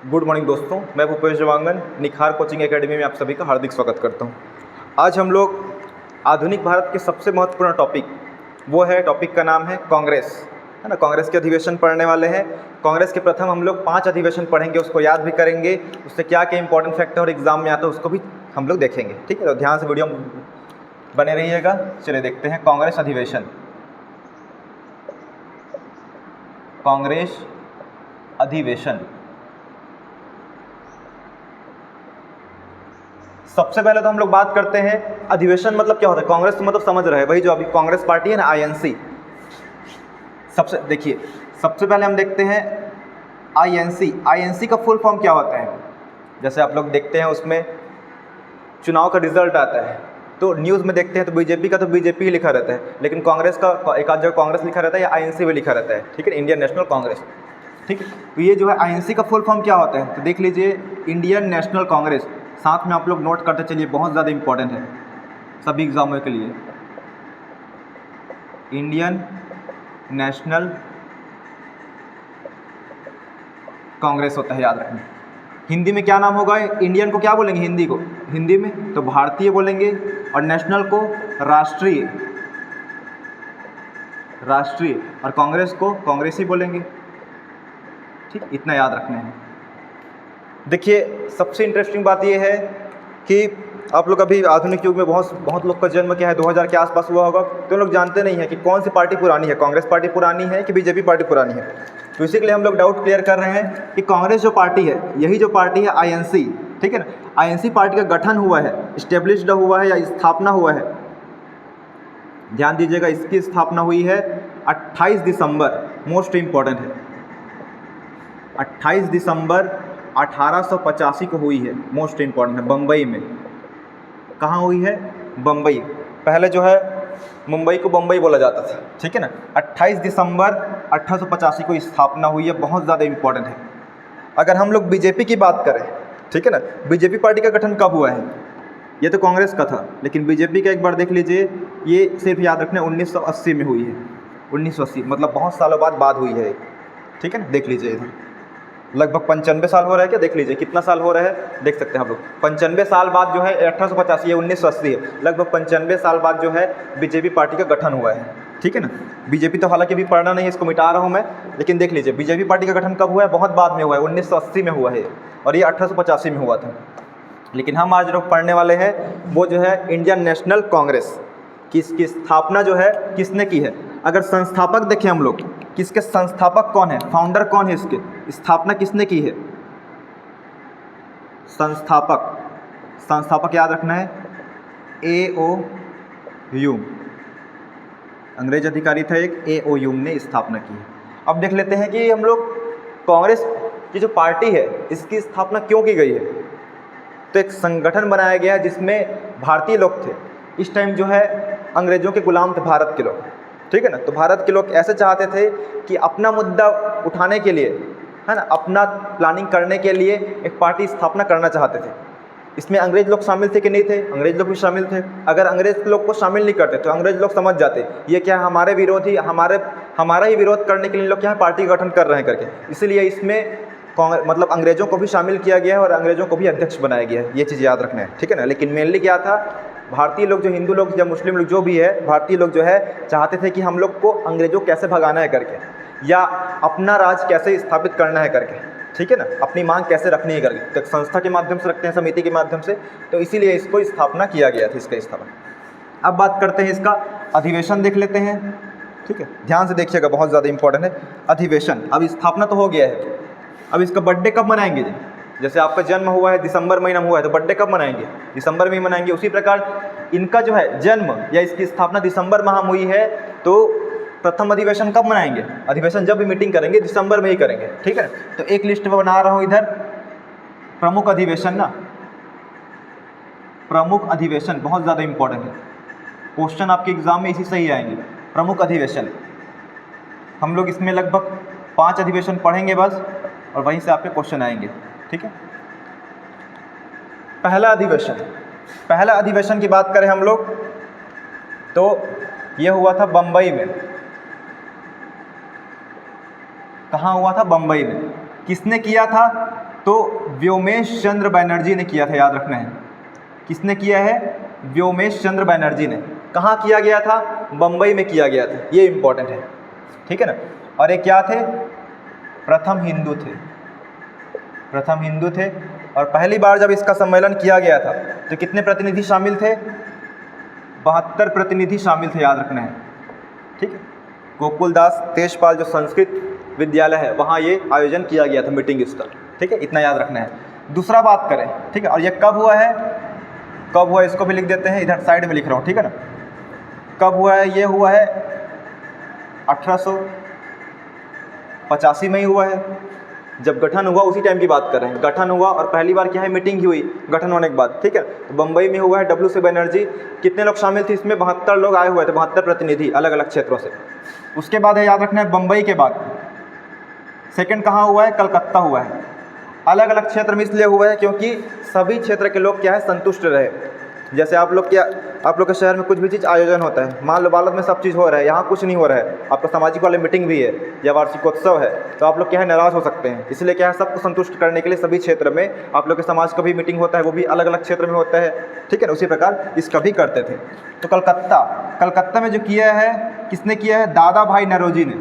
Good morning दोस्तों, मैं भूपेश जवांगन निखार कोचिंग एकेडमी में आप सभी का हार्दिक स्वागत करता हूं। आज हम लोग आधुनिक भारत के सबसे महत्वपूर्ण टॉपिक वो है, टॉपिक का नाम है कांग्रेस, है ना। कांग्रेस के अधिवेशन पढ़ने वाले हैं। कांग्रेस के प्रथम हम लोग 5 अधिवेशन पढ़ेंगे, उसको याद भी करेंगे, उससे क्या क्या इंपॉर्टेंट फैक्टर और एग्जाम में आता है उसको भी हम लोग देखेंगे। ठीक है, तो ध्यान से वीडियो बने रहिएगा। चलिए देखते हैं कांग्रेस अधिवेशन। कांग्रेस अधिवेशन सबसे पहले तो हम लोग बात करते हैं अधिवेशन मतलब क्या होता है। कांग्रेस तो मतलब समझ रहे हैं, वही जो अभी कांग्रेस पार्टी है ना, आईएनसी। सबसे पहले हम देखते हैं आईएनसी। आईएनसी का फुल फॉर्म क्या होता है। जैसे आप लोग देखते हैं उसमें चुनाव का रिजल्ट आता है तो न्यूज़ में देखते हैं तो बीजेपी का तो बीजेपी ही लिखा रहता है, लेकिन कांग्रेस का एक आध जगह कांग्रेस लिखा रहता है या आईएनसी भी लिखा रहता है। ठीक है, इंडियन नेशनल कांग्रेस। ठीक है, तो ये जो है आईएनसी का फुल फॉर्म क्या होता है तो देख लीजिए, इंडियन नेशनल कांग्रेस। साथ में आप लोग नोट करते चलिए, बहुत ज़्यादा इंपॉर्टेंट है सभी एग्जामों के लिए। इंडियन नेशनल कांग्रेस होता है, याद रखना। हिंदी में क्या नाम होगा, इंडियन को क्या बोलेंगे हिंदी में तो भारतीय बोलेंगे, और नेशनल को राष्ट्रीय, और कांग्रेस को कांग्रेसी बोलेंगे। ठीक, इतना याद रखना है। देखिए, सबसे इंटरेस्टिंग बात यह है कि आप लोग अभी आधुनिक युग में बहुत लोग का जन्म क्या है 2000 के आसपास हुआ होगा, तो लोग जानते नहीं है कि कौन सी पार्टी पुरानी है, कांग्रेस पार्टी पुरानी है कि बीजेपी पार्टी पुरानी है। तो इसी के लिए हम लोग डाउट क्लियर कर रहे हैं कि कांग्रेस जो पार्टी है, यही जो पार्टी है आईएनसी, ठीक है ना। आईएनसी पार्टी का गठन हुआ है, इस्टेब्लिश्ड हुआ है या स्थापना हुआ है, ध्यान दीजिएगा, इसकी स्थापना हुई है 28 दिसंबर, मोस्ट इंपॉर्टेंट है, 28 दिसंबर 1885 को हुई है, मोस्ट इंपॉर्टेंट है, बम्बई में। कहाँ हुई है, बम्बई। पहले जो है मुंबई को बम्बई बोला जाता था, ठीक है ना। 28 दिसंबर 1885 को स्थापना हुई है, बहुत ज़्यादा इंपॉर्टेंट है। अगर हम लोग बीजेपी की बात करें, ठीक है ना, बीजेपी पार्टी का गठन कब हुआ है, ये तो कांग्रेस का था, लेकिन बीजेपी का एक बार देख लीजिए, ये सिर्फ याद रखना 1980 में हुई है। 1980 मतलब बहुत सालों बाद हुई है, ठीक है ना। देख लीजिए इधर लगभग 95 साल हो रहा है क्या, देख लीजिए कितना साल हो रहा है, देख सकते हैं हम लोग। 95 साल बाद जो है 1885, ये 1980 है, लगभग 95 साल बाद जो है बीजेपी पार्टी का गठन हुआ है, ठीक है ना। बीजेपी तो हालांकि भी पढ़ना नहीं है, इसको मिटा रहा हूँ मैं, लेकिन देख लीजिए बीजेपी पार्टी का गठन कब हुआ है, बहुत बाद में हुआ है, 1980 में हुआ है, और ये 1885 में हुआ था। लेकिन हम आज लोग पढ़ने वाले हैं वो जो है इंडियन नेशनल कांग्रेस, किसकी स्थापना जो है किसने की है। अगर संस्थापक देखें हम लोग, किसके संस्थापक कौन है, फाउंडर कौन है, इसके स्थापना किसने की है, संस्थापक याद रखना है A.O. ह्यूम, अंग्रेज अधिकारी था एक, A.O. ह्यूम ने स्थापना की है। अब देख लेते हैं कि हम लोग कांग्रेस की जो पार्टी है इसकी स्थापना क्यों की गई है। तो एक संगठन बनाया गया जिसमें भारतीय लोग थे, इस टाइम जो है अंग्रेजों के गुलाम थे भारत के लोग, ठीक है ना। तो भारत के लोग ऐसे चाहते थे कि अपना मुद्दा उठाने के लिए, है ना, अपना प्लानिंग करने के लिए एक पार्टी स्थापना करना चाहते थे। इसमें अंग्रेज लोग शामिल थे कि नहीं थे, अंग्रेज लोग भी शामिल थे। अगर अंग्रेज लोग को शामिल नहीं करते तो अंग्रेज लोग समझ जाते ये क्या है, हमारे विरोधी, हमारा ही विरोध करने के लिए लोग क्या है पार्टी का गठन कर रहे हैं करके। इसीलिए इसमें मतलब अंग्रेजों को भी शामिल किया गया है और अंग्रेजों को भी अध्यक्ष बनाया गया है, ये चीज़ याद रखना है, ठीक है ना। लेकिन मेनली क्या था, भारतीय लोग, जो हिंदू लोग या मुस्लिम लोग जो भी है, भारतीय लोग जो है चाहते थे कि हम लोग को अंग्रेजों कैसे भगाना है करके, या अपना राज कैसे स्थापित करना है करके, ठीक है ना, अपनी मांग कैसे रखनी है करके। तो संस्था के माध्यम से रखते हैं, समिति के माध्यम से, तो इसीलिए इसको स्थापना किया गया था, इसका स्थापना। अब बात करते हैं इसका अधिवेशन, देख लेते हैं, ठीक है, ध्यान से देखिएगा, बहुत ज़्यादा इंपॉर्टेंट है अधिवेशन। अब स्थापना तो हो गया है, अब इसका बर्थडे कब मनाएंगे, जैसे आपका जन्म हुआ है दिसंबर महीना में हुआ है तो बर्थडे कब मनाएंगे, दिसंबर में ही मनाएंगे। उसी प्रकार इनका जो है जन्म या इसकी स्थापना दिसंबर माह में हुई है, तो प्रथम अधिवेशन कब मनाएंगे, अधिवेशन जब भी मीटिंग करेंगे दिसंबर में ही करेंगे, ठीक है। तो एक लिस्ट में बना रहा हूँ इधर, प्रमुख अधिवेशन ना, प्रमुख अधिवेशन बहुत ज़्यादा इंपॉर्टेंट है, क्वेश्चन आपके एग्जाम में इसी से ही आएंगे। प्रमुख अधिवेशन, हम लोग इसमें लगभग 5 अधिवेशन पढ़ेंगे बस, और वहीं से आपके क्वेश्चन आएंगे, ठीक है। पहला अधिवेशन की बात करें हम लोग तो यह हुआ था बम्बई में। कहाँ हुआ था, बम्बई में। किसने किया था, तो व्योमेश चंद्र बनर्जी ने किया था, याद रखना है। किसने किया है? व्योमेश चंद्र बनर्जी ने। कहाँ किया गया था? बम्बई में किया गया था, ये इम्पोर्टेंट है, ठीक है ना। और ये क्या थे? प्रथम हिंदू थे, प्रथम हिंदू थे। और पहली बार जब इसका सम्मेलन किया गया था तो कितने प्रतिनिधि शामिल थे? 72 प्रतिनिधि शामिल थे, याद रखना है, ठीक है। गोकुलदास तेजपाल जो संस्कृत विद्यालय है वहाँ ये आयोजन किया गया था, मीटिंग इसका, ठीक है, इतना याद रखना है। दूसरा बात करें, ठीक है, और ये कब हुआ है? कब हुआ इसको भी लिख देते हैं, इधर साइड में लिख रहा हूँ, ठीक है ना। कब हुआ है? ये हुआ है 1885 में ही हुआ है, जब गठन हुआ उसी टाइम की बात कर रहे हैं। गठन हुआ और पहली बार क्या है? मीटिंग ही हुई गठन होने के बाद, ठीक है। तो बम्बई में हुआ है, WC बनर्जी। कितने लोग शामिल थे इसमें? 72 लोग आए हुए थे, 72 प्रतिनिधि अलग अलग क्षेत्रों से। उसके बाद है, याद रखना है, बम्बई के बाद सेकंड कहाँ हुआ है? कलकत्ता हुआ है। अलग अलग क्षेत्र में इसलिए हुआ है क्योंकि सभी क्षेत्र के लोग क्या है? संतुष्ट रहे। जैसे आप लोग के शहर में कुछ भी चीज़ आयोजन होता है, मान लो बालद में सब चीज़ हो रहा है, यहाँ कुछ नहीं हो रहा है, आपका सामाजिक वाले मीटिंग भी है या वार्षिकोत्सव है, तो आप लोग क्या है? नाराज़ हो सकते हैं। इसलिए क्या है? सबको संतुष्ट करने के लिए सभी क्षेत्र में आप लोग के समाज का भी मीटिंग होता है, वो भी अलग अलग क्षेत्र में होता है, ठीक है ना। उसी प्रकार इसका भी करते थे। तो कलकत्ता में जो किया है, किसने किया है? दादा भाई नौरोजी ने।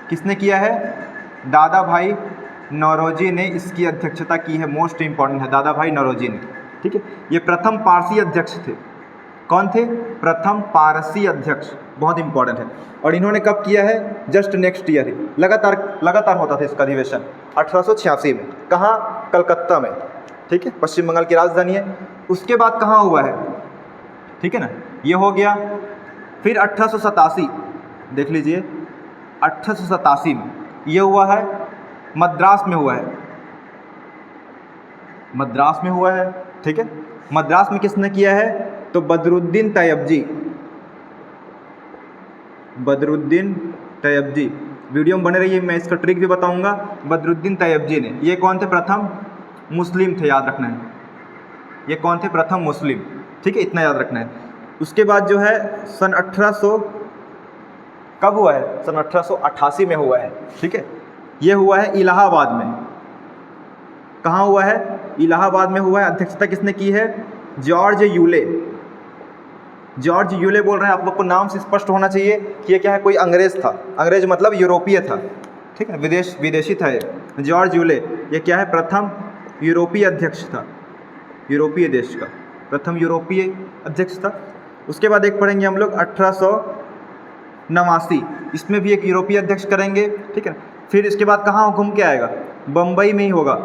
किसने किया है? दादा भाई नौरोजी ने इसकी अध्यक्षता की है। मोस्ट इंपॉर्टेंट है, दादा भाई नौरोजी ने, ठीक है। ये प्रथम पारसी अध्यक्ष थे। कौन थे? प्रथम पारसी अध्यक्ष, बहुत इंपॉर्टेंट है। और इन्होंने कब किया है? जस्ट नेक्स्ट ईयर ही, लगातार होता था इसका अधिवेशन 1886 में। कहाँ? कलकत्ता में, ठीक है, पश्चिम बंगाल की राजधानी है। उसके बाद कहाँ हुआ है? ठीक है ना, ये हो गया। फिर 1887 देख लीजिए, 1887 में ये हुआ है, मद्रास में हुआ है, मद्रास में हुआ है, ठीक है। मद्रास में किसने किया है? तो बदरुद्दीन तैयबजी। वीडियो में बने रहिए, मैं इसका ट्रिक भी बताऊंगा। बदरुद्दीन तैयबजी ने, ये कौन थे? प्रथम मुस्लिम थे, याद रखना है। ये कौन थे? प्रथम मुस्लिम, ठीक है, इतना याद रखना है। उसके बाद जो है सन 1800 कब हुआ है? सन 1888 में हुआ है, ठीक है। ये हुआ है इलाहाबाद में। कहाँ हुआ है? इलाहाबाद में हुआ है। अध्यक्षता किसने की है? जॉर्ज यूले बोल रहे हैं। आप लोग को नाम से स्पष्ट होना चाहिए कि ये क्या है? कोई अंग्रेज था। अंग्रेज मतलब यूरोपीय था, ठीक है, विदेशी था ये। जॉर्ज यूले, ये क्या है? प्रथम यूरोपीय अध्यक्ष था, यूरोपीय देश का प्रथम यूरोपीय अध्यक्ष था। उसके बाद एक पढ़ेंगे हम लोग 1889, इसमें भी एक यूरोपीय अध्यक्ष करेंगे, ठीक है। फिर इसके बाद कहाँ घूम के आएगा? बम्बई में ही होगा।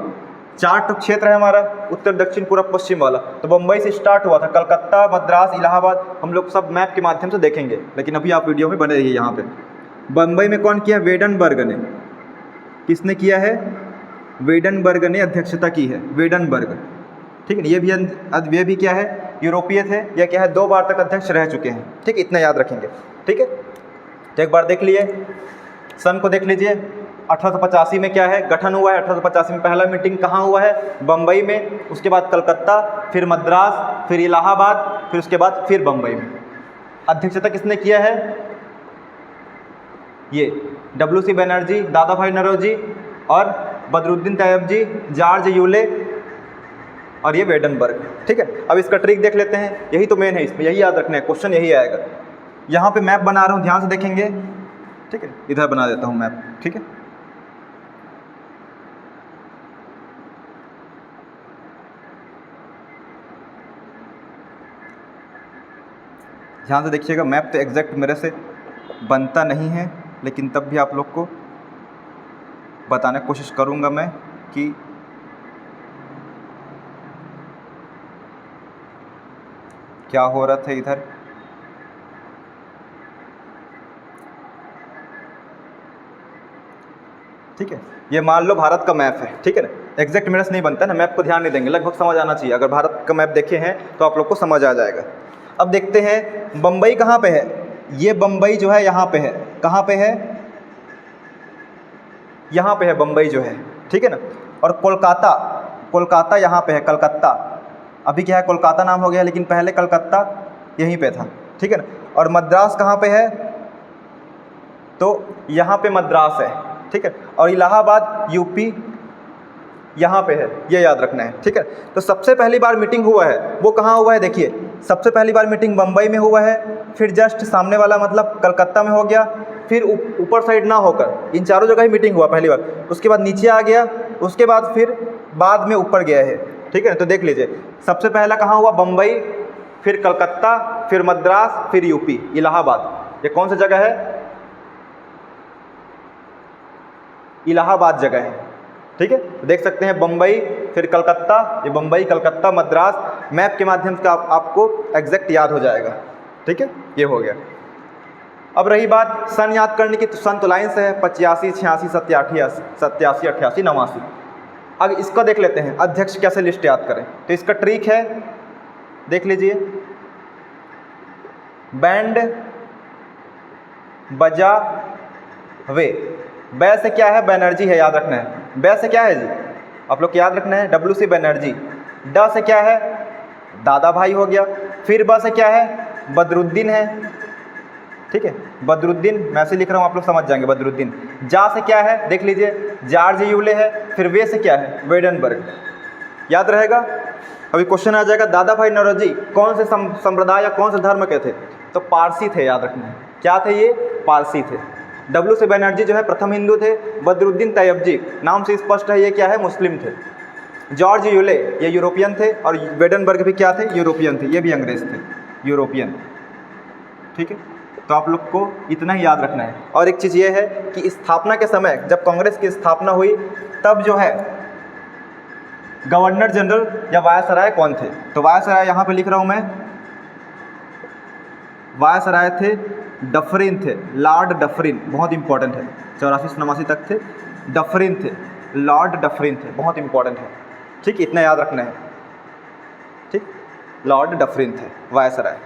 4 क्षेत्र है हमारा, उत्तर दक्षिण पूर्व पश्चिम वाला। तो बम्बई से स्टार्ट हुआ था, कलकत्ता, मद्रास, इलाहाबाद, हम लोग सब मैप के माध्यम से देखेंगे, लेकिन अभी आप वीडियो में बने रहिए। यहाँ पे बम्बई में कौन किया? वेडनबर्ग ने। किसने किया है? वेडनबर्ग ने अध्यक्षता की है, वेडनबर्ग, ठीक है। ये भी क्या है? यूरोपीय थे। यह क्या है? 2 बार तक अध्यक्ष रह चुके हैं, ठीक है, इतना याद रखेंगे, ठीक है। तो एक बार देख लिए, सन को देख लीजिए। 1885 में क्या है? गठन हुआ है। 1885 में पहला मीटिंग कहाँ हुआ है? बम्बई में। उसके बाद कलकत्ता, फिर मद्रास, फिर इलाहाबाद, फिर उसके बाद फिर बम्बई में। अध्यक्षता किसने किया है? ये WC बनर्जी, दादा भाई नौरोजी और बदरुद्दीन तैयबजी, जॉर्ज यूले और ये वेडनबर्ग, ठीक है। अब इसका ट्रिक देख लेते हैं, यही तो मेन है इसमें, यही याद रखना है, क्वेश्चन यही आएगा। यहाँ पे मैप बना रहा हूँ, ध्यान से देखेंगे, ठीक है। इधर बना देता हूँ मैप, ठीक है। ध्यान से देखिएगा, मैप तो एग्जैक्ट मेरे से बनता नहीं है, लेकिन तब भी आप लोग को बताने की कोशिश करूँगा मैं कि क्या हो रहा था इधर। ठीक है, ये मान लो भारत का मैप है, ठीक है ना। एग्जैक्ट मेरे से नहीं बनता ना, मैप को ध्यान नहीं देंगे, लगभग समझ आना चाहिए। अगर भारत का मैप देखे हैं तो आप लोग को समझ आ जाएगा। अब देखते हैं बम्बई कहाँ पे है। ये बम्बई जो है यहाँ पे है, कहाँ पे है? यहाँ पे है बम्बई जो है, ठीक है ना। और कोलकाता यहाँ पे है, कलकत्ता। अभी क्या है? कोलकाता नाम हो गया, लेकिन पहले कलकत्ता यहीं पे था, ठीक है ना। और मद्रास कहाँ पे है? तो यहाँ पे मद्रास है, ठीक है। और इलाहाबाद यूपी, यहाँ पे है, ये याद रखना है, ठीक है। तो सबसे पहली बार मीटिंग हुआ है वो कहाँ हुआ है, देखिए सबसे पहली बार मीटिंग बम्बई में हुआ है, फिर जस्ट सामने वाला मतलब कलकत्ता में हो गया, फिर ऊपर साइड ना होकर इन चारों जगह ही मीटिंग हुआ पहली बार, उसके बाद नीचे आ गया, उसके बाद फिर बाद में ऊपर गया है, ठीक है। तो देख लीजिए सबसे पहला कहाँ हुआ, बम्बई, फिर कलकत्ता, फिर मद्रास, फिर यूपी, इलाहाबाद। ये कौन सी जगह है, इलाहाबाद जगह है, ठीक है। देख सकते हैं बम्बई फिर कलकत्ता, ये बम्बई कलकत्ता मद्रास, मैप के माध्यम से आपको एग्जैक्ट याद हो जाएगा, ठीक है। ये हो गया। अब रही बात सन याद करने की, तो सन तो लाइन से है 85, 86, 87, 87, 88, 89। अब इसका देख लेते हैं अध्यक्ष कैसे लिस्ट याद करें। तो इसका ट्रिक है, देख लीजिए, बैंड बजा वे, बै से क्या है, बैनर्जी है, याद रखना है। बै से क्या है जी, आप लोग को याद रखना है, डब्ल्यू सी बैनर्जी। ड से क्या है, दादा भाई हो गया। फिर ब से क्या है, बदरुद्दीन है, ठीक है, बदरुद्दीन, मैं ऐसे लिख रहा हूँ आप लोग समझ जाएंगे, बदरुद्दीन। जा से क्या है, देख लीजिए, जॉर्ज यूले है। फिर वे से क्या है, वेडनबर्ग, याद रहेगा। अभी क्वेश्चन आ जाएगा, दादा भाई नौरोजी कौन से संप्रदाय या कौन से धर्म के थे, तो पारसी थे, याद रखना है। क्या थे ये, पारसी थे। डब्ल्यू सी बनर्जी जो है प्रथम हिंदू थे। बदरुद्दीन तैयबजी नाम से स्पष्ट है ये क्या है, मुस्लिम थे। जॉर्ज यूले ये यूरोपियन थे, और वेडनबर्ग भी क्या थे, यूरोपियन थे, ये भी अंग्रेज थे, यूरोपियन, ठीक है। तो आप लोग को इतना ही याद रखना है। और एक चीज़ ये है कि स्थापना के समय जब कांग्रेस की स्थापना हुई तब जो है गवर्नर जनरल या वायसराय कौन थे, तो वायसराय यहाँ पे लिख रहा हूँ मैं, वायसराय थे डफरिन थे, लॉर्ड डफरिन, बहुत इंपॉर्टेंट है, 84 से 89 तक थे, डफरिन थे, लॉर्ड डफरिन थे, बहुत इंपॉर्टेंट है, ठीक, इतना याद रखना है, ठीक, लॉर्ड डफरिन थे वायसराय।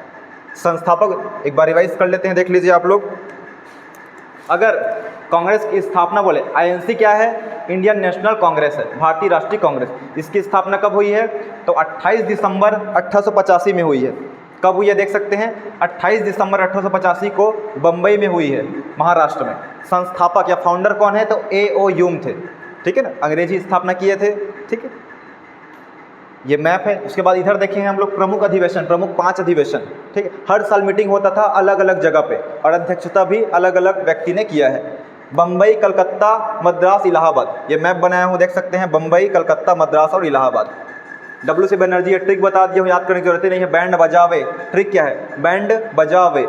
संस्थापक एक बार रिवाइज कर लेते हैं, देख लीजिए आप लोग। अगर कांग्रेस की स्थापना बोले, आईएनसी क्या है, इंडियन नेशनल कांग्रेस है, भारतीय राष्ट्रीय कांग्रेस। इसकी स्थापना कब हुई है, तो 28 दिसंबर 1885 में हुई है। कब हुई है देख सकते हैं, 28 दिसंबर 1885 को बम्बई में हुई है, महाराष्ट्र में। संस्थापक या फाउंडर कौन है, तो A.O. ह्यूम थे, ठीक है ना, अंग्रेजी स्थापना किए थे, ठीक है। ये मैप है। उसके बाद इधर देखेंगे हम लोग प्रमुख अधिवेशन, प्रमुख 5 अधिवेशन, ठीक है। हर साल मीटिंग होता था अलग अलग जगह पे, और अध्यक्षता भी अलग अलग व्यक्ति ने किया है। बम्बई, कलकत्ता, मद्रास, इलाहाबाद, ये मैप बनाया हूँ, देख सकते हैं, बम्बई, कलकत्ता, मद्रास और इलाहाबाद। डब्ल्यू सी बनर्जी ये ट्रिक बता दिया हूँ, याद करने की जरूरत ही नहीं है। बैंड बजावे, ट्रिक क्या है, बैंड बजावे।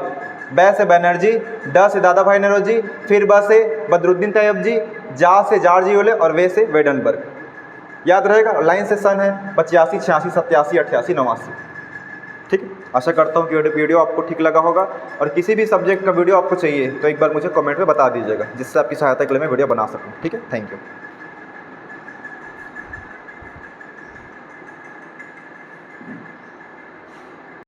बै से बनर्जी, ड से दादा भाई नौरोजी, फिर ब से बदरुद्दीन तैयबजी, जा से जॉर्ज यूले और वे से वेडनबर्ग, याद रहेगा। लाइन से सन है 85, 86, 87, 88, 89, ठीक है। आशा करता हूँ कि वीडियो आपको ठीक लगा होगा, और किसी भी सब्जेक्ट का वीडियो आपको चाहिए तो एक बार मुझे कमेंट में बता दीजिएगा, जिससे आपकी सहायता के लिए मैं वीडियो बना सकूँ, ठीक है। Thank you.